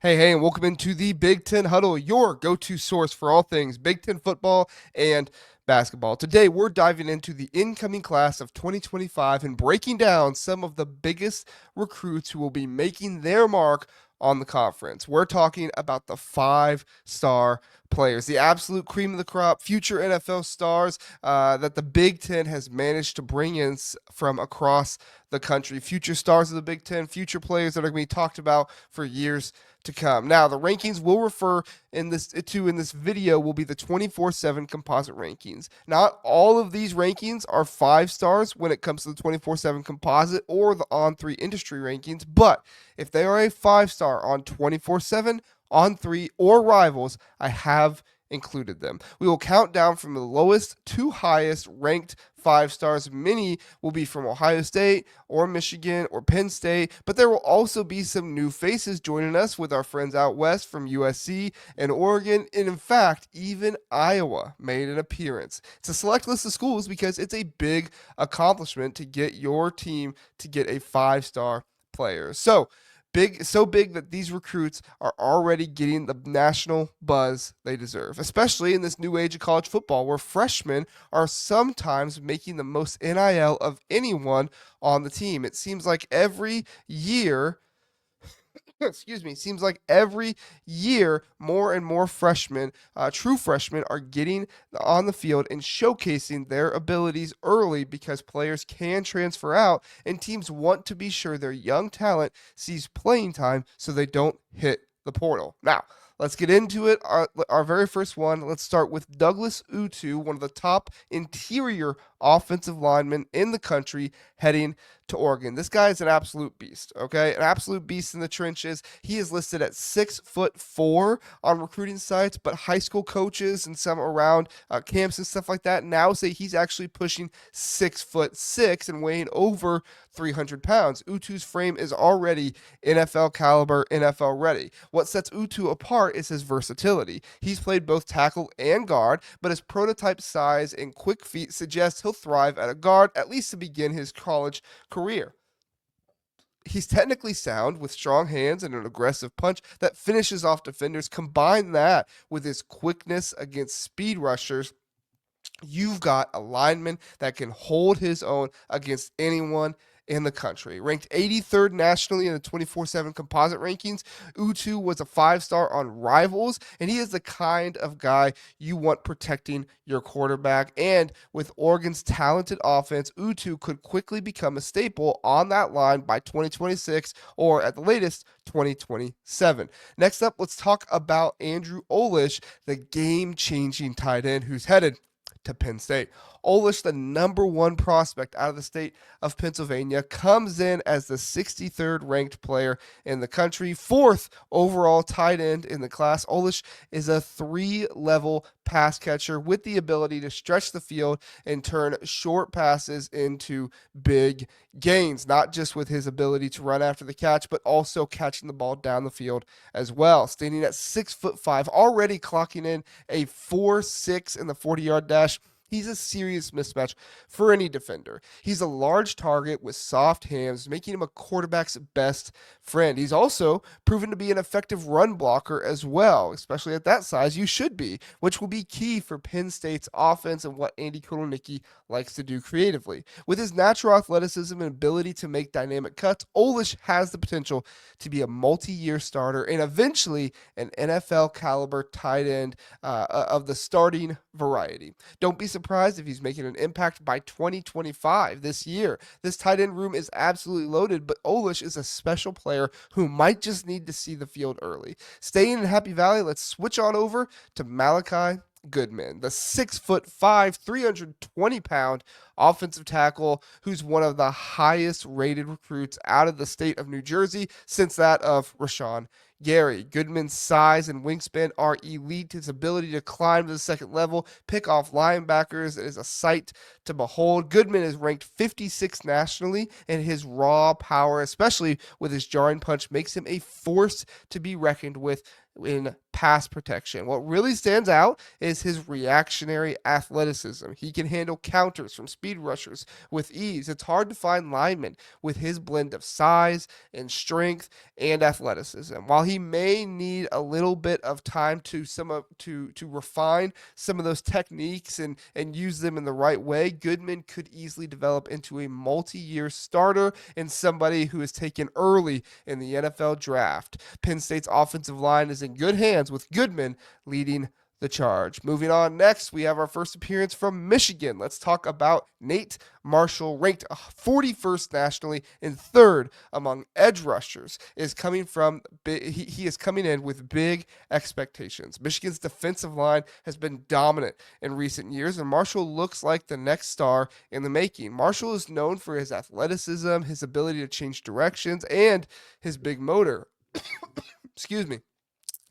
Hey, and welcome into the Big Ten Huddle, your go-to source for all things Big Ten football and basketball. Today, we're diving into the incoming class of 2025 and breaking down some of the biggest recruits who will be making their mark on the conference. We're talking about the five-star players, the absolute cream of the crop, future NFL stars that the Big Ten has managed to bring in from across the country. Future stars of the Big Ten, future players that are going to be talked about for years to come. Now, the rankings we'll refer in this video will be the 24/7 composite rankings. Not all of these rankings are 5 stars when it comes to the 24/7 composite or the On3 industry rankings, but if they are a 5-star on 24/7, On3 or Rivals, I have included them. We will count down from the lowest to highest ranked 5 stars. Many will be from Ohio State or Michigan or Penn State, but there will also be some new faces joining us with our friends out west from USC and Oregon, and in fact, even Iowa made an appearance. It's a select list of schools because it's a big accomplishment to get your team to get a 5-star player. So big that these recruits are already getting the national buzz they deserve, especially in this new age of college football where freshmen are sometimes making the most NIL of anyone on the team. It seems like every year seems like every year more and more freshmen, true freshmen, are getting on the field and showcasing their abilities early because players can transfer out and teams want to be sure their young talent sees playing time so they don't hit the portal. Now, let's get into it. Our very first one, let's start with Douglas Utu, one of the top interior offensive linemen in the country heading to Oregon. This guy is an absolute beast, okay? An absolute beast in the trenches. He is listed at 6'4" on recruiting sites, but high school coaches and some around camps and stuff like that now say he's actually pushing 6'6" and weighing over 300 pounds. Utu's frame is already NFL caliber, NFL ready. What sets Utu apart is his versatility. He's played both tackle and guard, but his prototype size and quick feet suggest he'll thrive at a guard, at least to begin his college career. He's technically sound with strong hands and an aggressive punch that finishes off defenders. Combine that with his quickness against speed rushers, you've got a lineman that can hold his own against anyone in the country. Ranked 83rd nationally in the 24/7 composite rankings, Utu was a 5-star on Rivals, and he is the kind of guy you want protecting your quarterback. And with Oregon's talented offense, Utu could quickly become a staple on that line by 2026 or at the latest 2027. Next up, let's talk about Andrew Olish, the game-changing tight end who's headed to Penn State. Olish, the number one prospect out of the state of Pennsylvania, comes in as the 63rd ranked player in the country, 4th overall tight end in the class. Olish is a 3-level pass catcher with the ability to stretch the field and turn short passes into big gains, not just with his ability to run after the catch, but also catching the ball down the field as well. Standing at 6'5", already clocking in a 4.6 in the 40-yard dash. He's a serious mismatch for any defender. He's a large target with soft hands, making him a quarterback's best friend. He's also proven to be an effective run blocker as well, especially at that size. You should be, which will be key for Penn State's offense and what Andy Kotelnicki likes to do creatively. With his natural athleticism and ability to make dynamic cuts, Olish has the potential to be a multi-year starter and eventually an NFL caliber tight end of the starting variety. Don't be surprised if he's making an impact by 2025 this year. This tight end room is absolutely loaded, but Olish is a special player who might just need to see the field early. Staying in Happy Valley, let's switch on over to Malachi Goodman, the 6'5", 320-pound offensive tackle who's one of the highest rated recruits out of the state of New Jersey since that of Rashawn Gary. Goodman's size and wingspan are elite. His ability to climb to the second level, pick off linebackers is a sight to behold. Goodman is ranked 56th nationally, and his raw power, especially with his jarring punch, makes him a force to be reckoned with in pass protection. What really stands out is his reactionary athleticism. He can handle counters from speed rushers with ease. It's hard to find linemen with his blend of size and strength and athleticism. While he may need a little bit of time to refine some of those techniques and use them in the right way, Goodman could easily develop into a multi-year starter and somebody who is taken early in the NFL draft. Penn State's offensive line is in good hands with Goodman leading the charge. Moving on next, we have our first appearance from Michigan. Let's talk about Nate Marshall, ranked 41st nationally and third among edge rushers. He is coming in with big expectations. Michigan's defensive line has been dominant in recent years, and Marshall looks like the next star in the making. Marshall is known for his athleticism, his ability to change directions, and his big motor. Excuse me.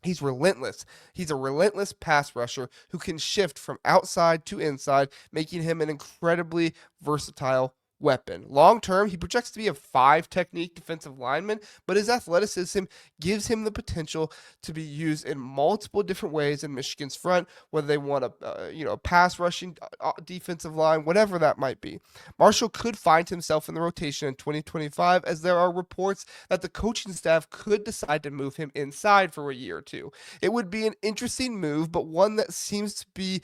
He's relentless. He's a relentless pass rusher who can shift from outside to inside, making him an incredibly versatile weapon. Long term, he projects to be a 5 technique defensive lineman, but his athleticism gives him the potential to be used in multiple different ways in Michigan's front, whether they want a pass rushing defensive line, whatever that might be. Marshall could find himself in the rotation in 2025, as there are reports that the coaching staff could decide to move him inside for a year or two. It would be an interesting move, but one that seems to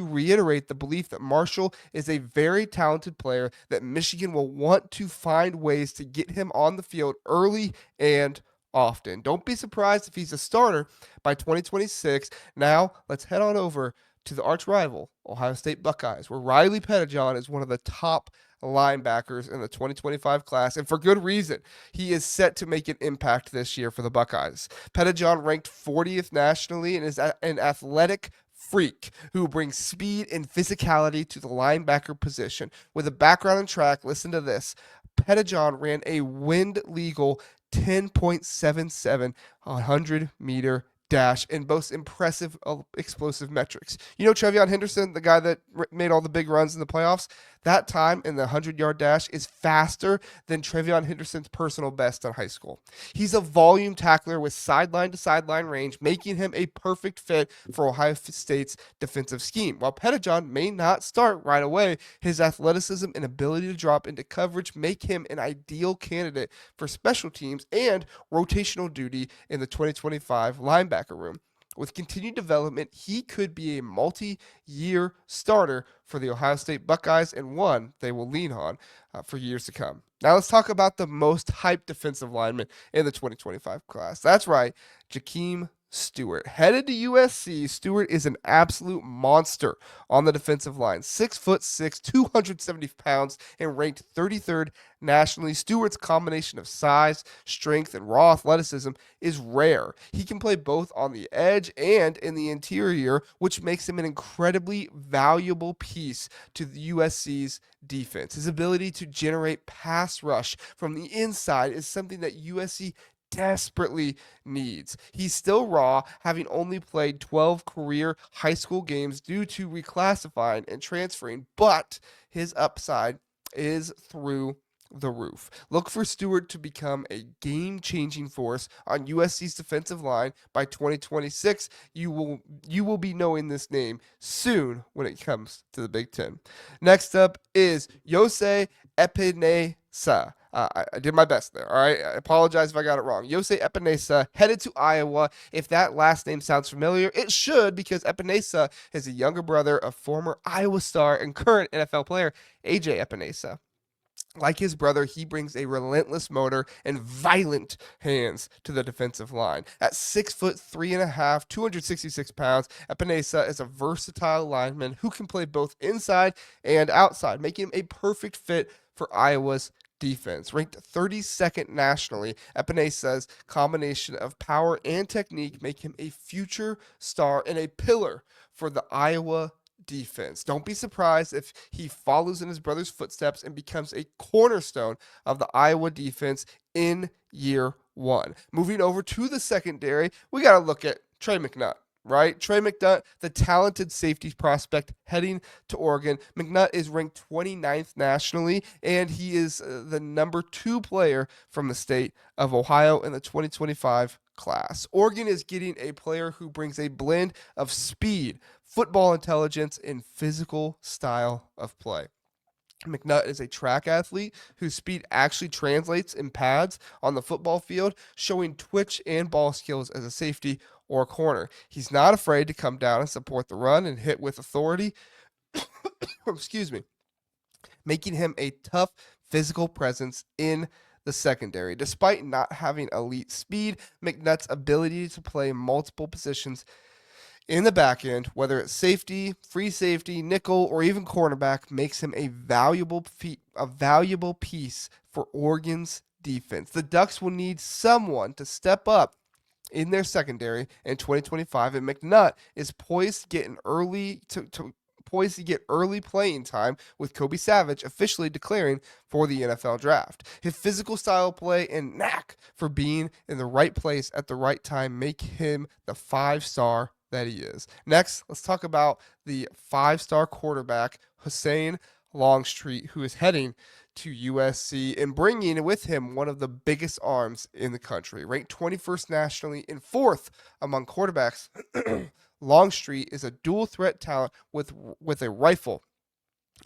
reiterate the belief that Marshall is a very talented player, that Michigan will want to find ways to get him on the field early and often. Don't be surprised if he's a starter by 2026. Now, let's head on over to the arch rival, Ohio State Buckeyes, where Riley Pettijohn is one of the top linebackers in the 2025 class, and for good reason. He is set to make an impact this year for the Buckeyes. Pettijohn ranked 40th nationally and is an athletic freak who brings speed and physicality to the linebacker position. With a background in track, listen to this. Pettijohn ran a wind legal 10.77 100-meter dash and boasts impressive explosive metrics. You know Trevion Henderson, the guy that made all the big runs in the playoffs? That time in the 100-yard dash is faster than Trevion Henderson's personal best in high school. He's a volume tackler with sideline-to-sideline range, making him a perfect fit for Ohio State's defensive scheme. While Pettijohn may not start right away, his athleticism and ability to drop into coverage make him an ideal candidate for special teams and rotational duty in the 2025 linebacker room. With continued development, he could be a multi-year starter for the Ohio State Buckeyes and one they will lean on for years to come. Now let's talk about the most hyped defensive lineman in the 2025 class. That's right, Jakeem Stewart. Headed to USC, Stewart is an absolute monster on the defensive line. 6'6", 270 pounds, and ranked 33rd nationally. Stewart's combination of size, strength, and raw athleticism is rare. He can play both on the edge and in the interior, which makes him an incredibly valuable piece to the USC's defense. His ability to generate pass rush from the inside is something that USC desperately needs. He's still raw, having only played 12 career high school games due to reclassifying and transferring, but his upside is through the roof. Look for Stewart to become a game-changing force on USC's defensive line by 2026. You will be knowing this name soon when it comes to the Big Ten. Next up is Yosei Epinesa. I did my best there, all right? I apologize if I got it wrong. Yosei Epinesa headed to Iowa. If that last name sounds familiar, it should, because Epinesa is a younger brother of former Iowa star and current NFL player AJ Epinesa. Like his brother, he brings a relentless motor and violent hands to the defensive line. At 6'3.5", 266 pounds, Epinesa is a versatile lineman who can play both inside and outside, making him a perfect fit for Iowa's defense. Ranked 32nd nationally, Epinesa's combination of power and technique make him a future star and a pillar for the Iowa defense. Don't be surprised if he follows in his brother's footsteps and becomes a cornerstone of the Iowa defense in year one. Moving over to the secondary, we got to look at Trey McNutt. right? Trey McNutt, the talented safety prospect heading to Oregon. McNutt is ranked 29th nationally, and he is the number 2 player from the state of Ohio in the 2025 class. Oregon is getting a player who brings a blend of speed, football intelligence, and physical style of play. McNutt is a track athlete whose speed actually translates in pads on the football field, showing twitch and ball skills as a safety or a corner. He's not afraid to come down and support the run and hit with authority. Excuse me, making him a tough physical presence in the secondary. Despite not having elite speed, McNutt's ability to play multiple positions in the back end, whether it's safety, free safety, nickel, or even cornerback, makes him a valuable piece for Oregon's defense. The Ducks will need someone to step up in their secondary in 2025, and McNutt is poised to get early playing time, with Kobe Savage officially declaring for the NFL draft. His physical style of play and knack for being in the right place at the right time make him the 5-star that he is. Next, let's talk about the 5-star quarterback, Hussein Longstreet, who is heading to USC and bringing with him one of the biggest arms in the country. Ranked 21st nationally and 4th among quarterbacks, Longstreet is a dual threat talent with a rifle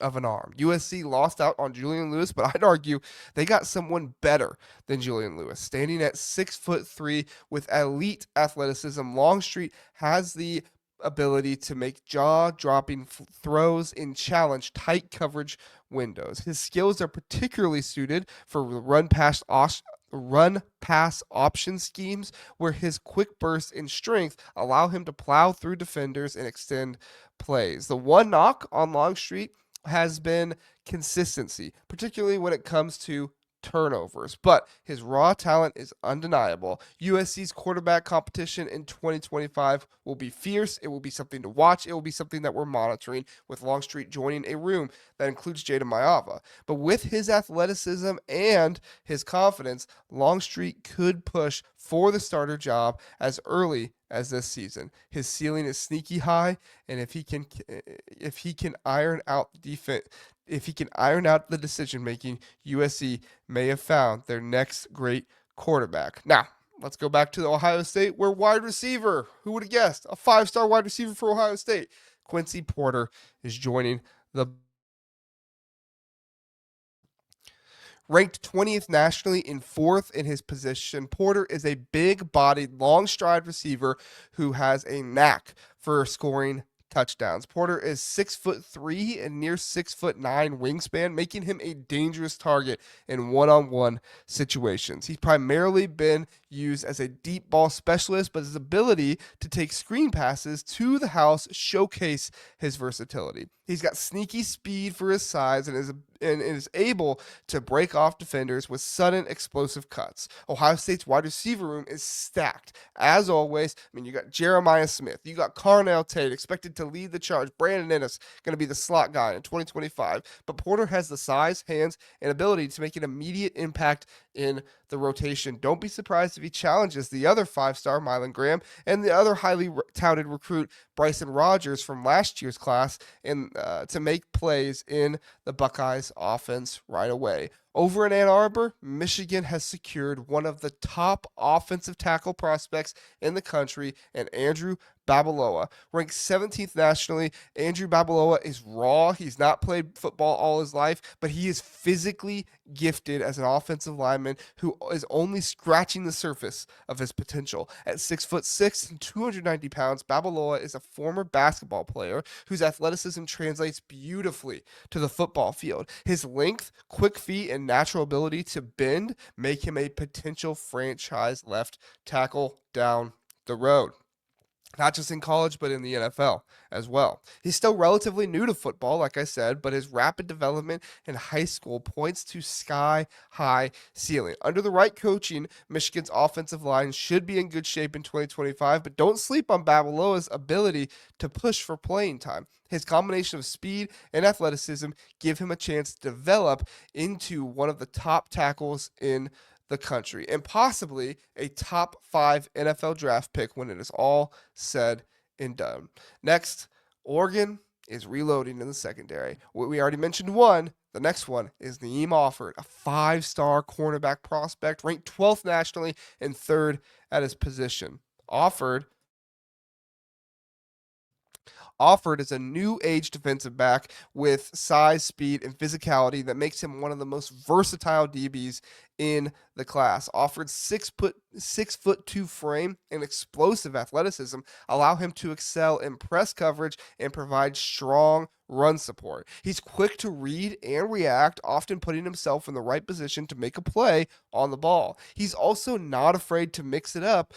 of an arm. USC lost out on Julian Lewis, but I'd argue they got someone better than Julian Lewis. Standing at 6'3" with elite athleticism, Longstreet has the ability to make jaw-dropping throws and challenge tight coverage windows. His skills are particularly suited for run pass option schemes, where his quick burst and strength allow him to plow through defenders and extend plays. The one knock on Longstreet has been consistency, particularly when it comes to turnovers, but his raw talent is undeniable. USC's quarterback competition in 2025 will be fierce. It will be something to watch. It will be something that we're monitoring, with Longstreet joining a room that includes Jada Maiava. But with his athleticism and his confidence, Longstreet could push for the starter job as early as this season. His ceiling is sneaky high, and if he can iron out the decision making, USC may have found their next great quarterback. Now, let's go back to Ohio State, where wide receiver, who would have guessed, a 5-star wide receiver for Ohio State, Quincy Porter, is joining the ranked 20th nationally and 4th in his position. Porter is a big-bodied, long-stride receiver who has a knack for scoring touchdowns. Porter is 6'3" and near 6'9" wingspan, making him a dangerous target in one-on-one situations. He's primarily been used as a deep ball specialist, but his ability to take screen passes to the house showcase his versatility. He's got sneaky speed for his size and is able to break off defenders with sudden explosive cuts. Ohio State's wide receiver room is stacked. As always, you got Jeremiah Smith, you got Carnell Tate expected to lead the charge. Brandon Ennis going to be the slot guy in 2025. But Porter has the size, hands, and ability to make an immediate impact in the rotation. Don't be surprised if he challenges the other 5-star Mylan Graham and the other highly touted recruit Bryson Rogers from last year's class, and to make plays in the Buckeyes offense right away. Over in Ann Arbor, Michigan has secured one of the top offensive tackle prospects in the country, and Andrew Babaloa. Ranked 17th nationally, Andrew Babaloa is raw. He's not played football all his life, but he is physically gifted as an offensive lineman who is only scratching the surface of his potential. At 6'6" and 290 pounds, Babaloa is a former basketball player whose athleticism translates beautifully to the football field. His length, quick feet, and natural ability to bend make him a potential franchise left tackle down the road. Not just in college, but in the NFL as well. He's still relatively new to football, like I said, but his rapid development in high school points to sky-high ceiling. Under the right coaching, Michigan's offensive line should be in good shape in 2025, but don't sleep on Babaloa's ability to push for playing time. His combination of speed and athleticism give him a chance to develop into one of the top tackles in the country, and possibly a top 5 NFL draft pick when it is all said and done. Next, Oregon is reloading in the secondary. We already mentioned one. The next one is Naeem Offord, a five-star cornerback prospect, ranked 12th nationally and third at his position. Offord is a new age defensive back with size, speed, and physicality that makes him one of the most versatile DBs in the class. Offord's 6'2" frame and explosive athleticism allow him to excel in press coverage and provide strong run support. He's quick to read and react, often putting himself in the right position to make a play on the ball. He's also not afraid to mix it up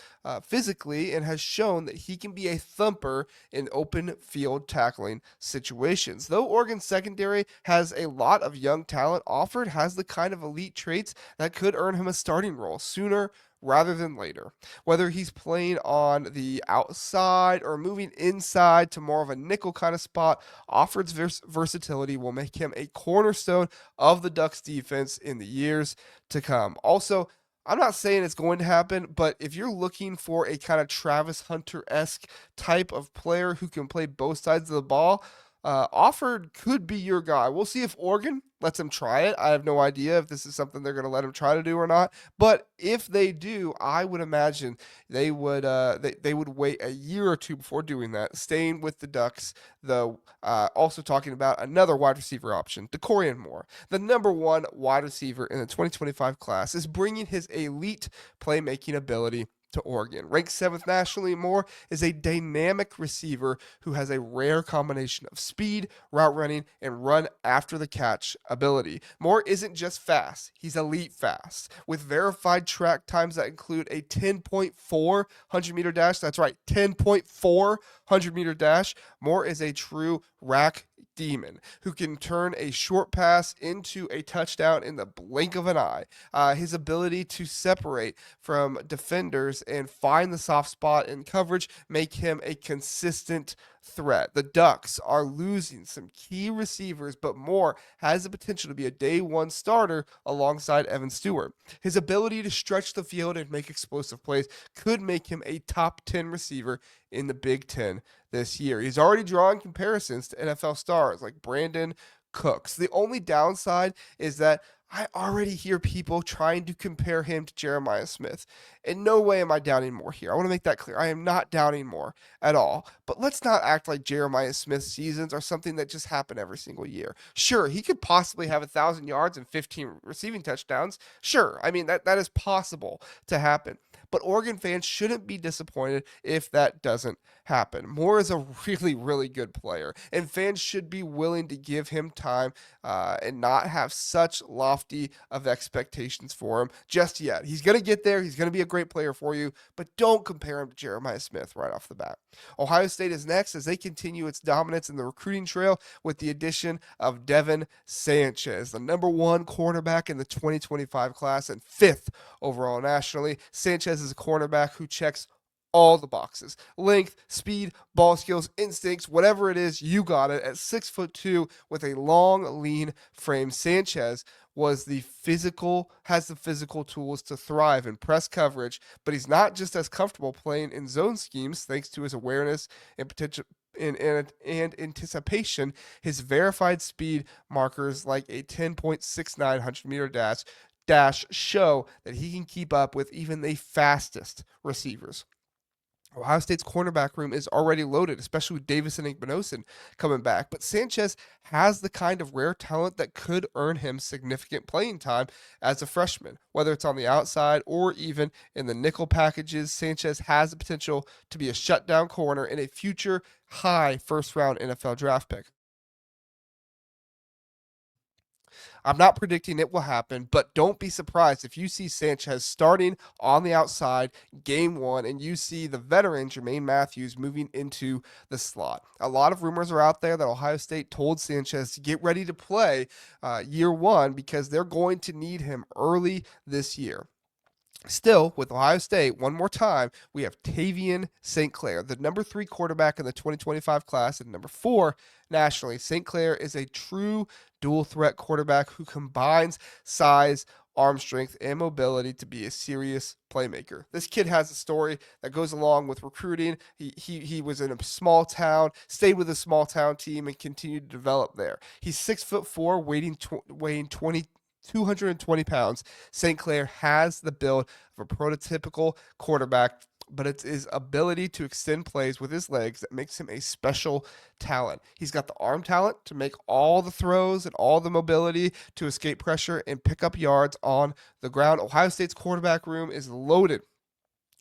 physically and has shown that he can be a thumper in open field tackling situations. Though Oregon's secondary has a lot of young talent, Offord has the kind of elite traits that could earn him a starting role sooner rather than later. Whether he's playing on the outside or moving inside to more of a nickel kind of spot, Offord's versatility will make him a cornerstone of the Ducks defense in the years to come. Also, I'm not saying it's going to happen, but if you're looking for a kind of Travis Hunter-esque type of player who can play both sides of the ball, Offord could be your guy. We'll see if Oregon lets him try it. I have no idea if this is something they're going to let him try to do or not. But if they do, I would imagine they would they would wait a year or two before doing that. Staying with the Ducks, though, also talking about another wide receiver option, DeCorian Moore, the number one wide receiver in the 2025 class, is bringing his elite playmaking ability to Oregon. Ranked 7th nationally, Moore is a dynamic receiver who has a rare combination of speed, route running, and run after the catch ability. Moore isn't just fast, he's elite fast. With verified track times that include a 10.4 100-meter dash, that's right, 10.4 100-meter dash, Moore is a true rack demon who can turn a short pass into a touchdown in the blink of an eye. His ability to separate from defenders and find the soft spot in coverage make him a consistent threat. The Ducks are losing some key receivers, but Moore has the potential to be a day one starter alongside Evan Stewart. His ability to stretch the field and make explosive plays could make him a top 10 receiver in the Big Ten this year. He's already drawing comparisons to NFL stars like Brandon Cooks. The only downside is that I already hear people trying to compare him to Jeremiah Smith. In no way am I doubting Moore here. I want to make that clear. I am not doubting Moore at all. But let's not act like Jeremiah Smith's seasons are something that just happen every single year. Sure, he could possibly have 1,000 yards and 15 receiving touchdowns. Sure, I mean, that is possible to happen. But Oregon fans shouldn't be disappointed if that doesn't happen. Moore is a really, really good player, and fans should be willing to give him time and not have such lofty of expectations for him just yet. He's going to get there. He's going to be a great player for you, but don't compare him to Jeremiah Smith right off the bat. Ohio State is next as they continue its dominance in the recruiting trail with the addition of Devin Sanchez, the number one cornerback in the 2025 class and 5th overall nationally. Sanchez is a cornerback who checks all the boxes: length, speed, ball skills, instincts, whatever it is, you got it. At 6'2" with a long, lean frame, Sanchez has the physical tools to thrive in press coverage, but he's not just as comfortable playing in zone schemes thanks to his awareness and potential and anticipation. His verified speed markers like a 10.69 100-meter dash show that he can keep up with even the fastest receivers. Ohio State's cornerback room is already loaded, especially with Davison Igbinosun coming back. But Sanchez has the kind of rare talent that could earn him significant playing time as a freshman. Whether it's on the outside or even in the nickel packages, Sanchez has the potential to be a shutdown corner in a future high first-round NFL draft pick. I'm not predicting it will happen, but don't be surprised if you see Sanchez starting on the outside game one and you see the veteran Jermaine Matthews moving into the slot. A lot of rumors are out there that Ohio State told Sanchez to get ready to play year one because they're going to need him early this year. Still, with Ohio State, one more time, we have Tavian St. Clair, the number 3 quarterback in the 2025 class and number 4 nationally. St. Clair is a true dual threat quarterback who combines size, arm strength, and mobility to be a serious playmaker. This kid has a story that goes along with recruiting. He was in a small town, stayed with a small town team, and continued to develop there. He's 6'4", weighing 220 pounds. St. Clair has the build of a prototypical quarterback, but it's his ability to extend plays with his legs that makes him a special talent. He's got the arm talent to make all the throws and all the mobility to escape pressure and pick up yards on the ground. Ohio State's quarterback room is loaded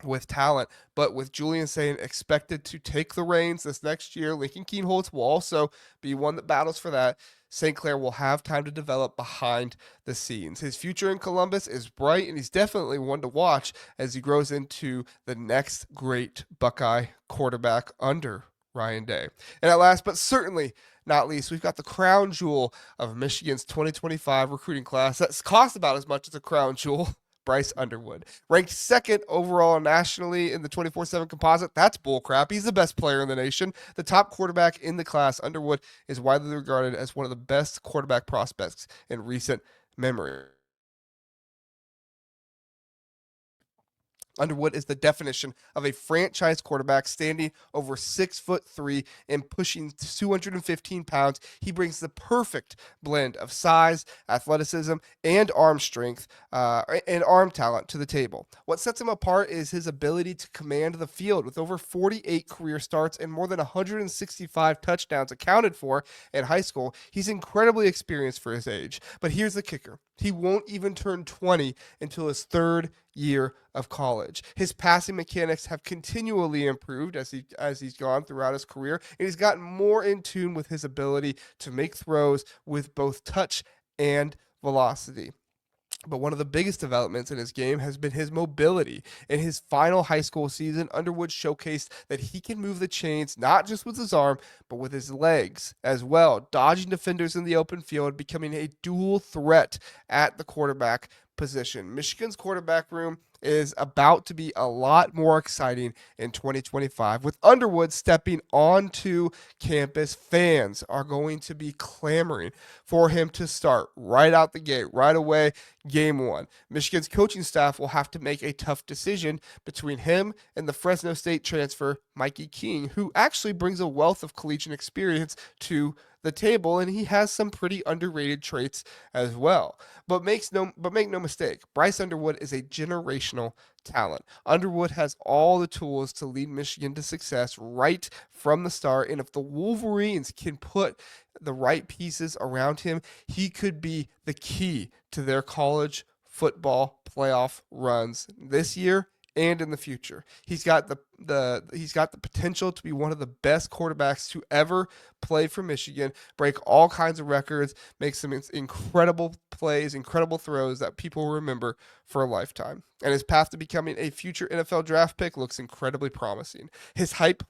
with talent, but with Julian Sain expected to take the reins this next year, Lincoln Keenholz will also be one that battles for that. St. Clair will have time to develop behind the scenes. His future in Columbus is bright, and he's definitely one to watch as he grows into the next great Buckeye quarterback under Ryan Day. And at last, but certainly not least, we've got the crown jewel of Michigan's 2025 recruiting class that's cost about as much as a crown jewel. Bryce Underwood, ranked second overall nationally in the 24/7 composite. That's bullcrap. He's the best player in the nation. The top quarterback in the class. Underwood is widely regarded as one of the best quarterback prospects in recent memory. Underwood is the definition of a franchise quarterback, standing over 6'3" and pushing 215 pounds. He brings the perfect blend of size, athleticism, and arm strength and arm talent to the table. What sets him apart is his ability to command the field. With over 48 career starts and more than 165 touchdowns accounted for in high school, he's incredibly experienced for his age. But here's the kicker. He won't even turn 20 until his third year of college. His passing mechanics have continually improved as he's gone throughout his career, and he's gotten more in tune with his ability to make throws with both touch and velocity. But one of the biggest developments in his game has been his mobility. In his final high school season, Underwood showcased that he can move the chains not just with his arm, but with his legs as well, dodging defenders in the open field, becoming a dual threat at the quarterback position. Michigan's quarterback room is about to be a lot more exciting in 2025. With Underwood stepping onto campus, fans are going to be clamoring for him to start right out the gate, right away, game one. Michigan's coaching staff will have to make a tough decision between him and the Fresno State transfer, Mikey King, who actually brings a wealth of collegiate experience to the table, and he has some pretty underrated traits as well. But make no mistake, Bryce Underwood is a generational talent. Underwood has all the tools to lead Michigan to success right from the start, and if the Wolverines can put the right pieces around him, he could be the key to their college football playoff runs this year and in the future. He's got the potential to be one of the best quarterbacks to ever play for Michigan, break all kinds of records, make some incredible plays, incredible throws that people will remember for a lifetime. And his path to becoming a future NFL draft pick looks incredibly promising. His hype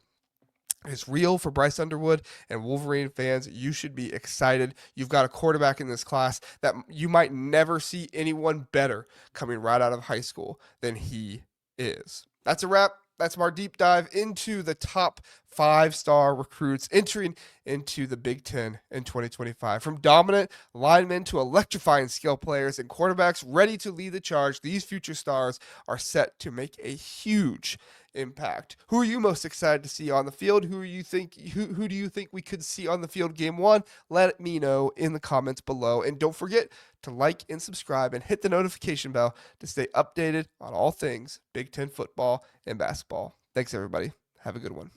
is real for Bryce Underwood, and Wolverine fans, you should be excited. You've got a quarterback in this class that you might never see anyone better coming right out of high school than he is. That's a wrap. That's our deep dive into the top 5-star recruits entering into the Big Ten in 2025. From dominant linemen to electrifying skill players and quarterbacks ready to lead the charge, these future stars are set to make a huge impact. Who are you most excited to see on the field? Who do you think we could see on the field game one? Let me know in the comments below. And don't forget to like and subscribe and hit the notification bell to stay updated on all things Big Ten football and basketball. Thanks, everybody. Have a good one.